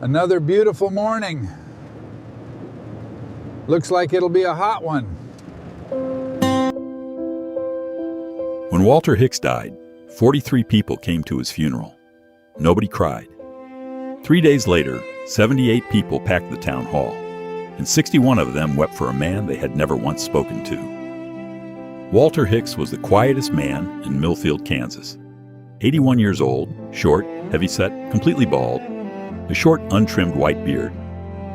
Another beautiful morning. Looks like it'll be a hot one. When Walter Hicks died, 43 people came to his funeral. Nobody cried. 3 days later, 78 people packed the town hall, and 61 of them wept for a man they had never once spoken to. Walter Hicks was the quietest man in Millfield, Kansas. 81 years old, short, heavyset, completely bald, a short, untrimmed white beard,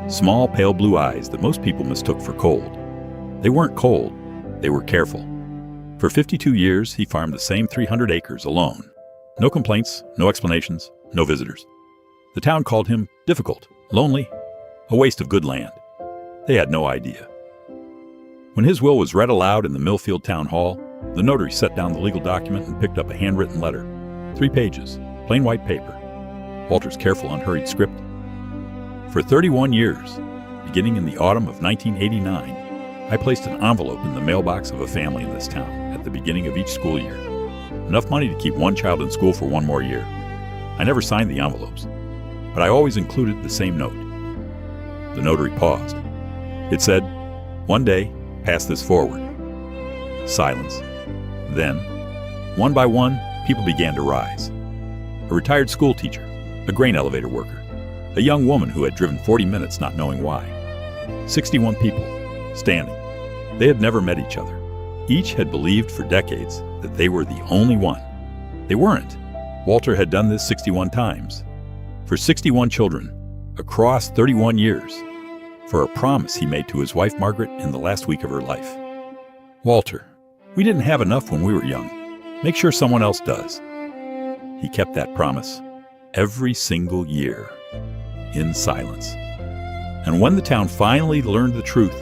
small, pale blue eyes that most people mistook for cold. They weren't cold, they were careful. For 52 years, he farmed the same 300 acres alone. No complaints, no explanations, no visitors. The town called him difficult, lonely, a waste of good land. They had no idea. When his will was read aloud in the Millfield Town Hall, the notary set down the legal document and picked up a handwritten letter. 3 pages, plain white paper. Walter's careful, unhurried script. For 31 years, beginning in the autumn of 1989, I placed an envelope in the mailbox of a family in this town at the beginning of each school year. Enough money to keep one child in school for 1 more year. I never signed the envelopes, but I always included the same note. The notary paused. It said, "One day, pass this forward." Silence. Then, one by one, people began to rise. A retired school teacher, a grain elevator worker, a young woman who had driven 40 minutes not knowing why. 61 people, standing. They had never met each other. Each had believed for decades that they were the only one. They weren't. Walter had done this 61 times. For 61 children, across 31 years, for a promise he made to his wife Margaret in the last week of her life. "Walter, we didn't have enough when we were young. Make sure someone else does." He kept that promise every single year, in silence. And when the town finally learned the truth,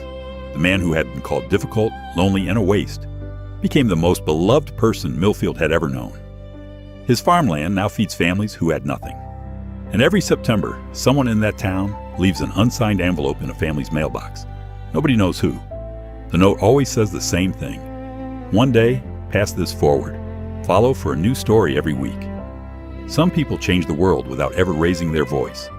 the man who had been called difficult, lonely, and a waste became the most beloved person Millfield had ever known. His farmland now feeds families who had nothing. And every September, someone in that town leaves an unsigned envelope in a family's mailbox. Nobody knows who. The note always says the same thing. "One day, pass this forward. Follow for a new story every week." Some people change the world without ever raising their voice.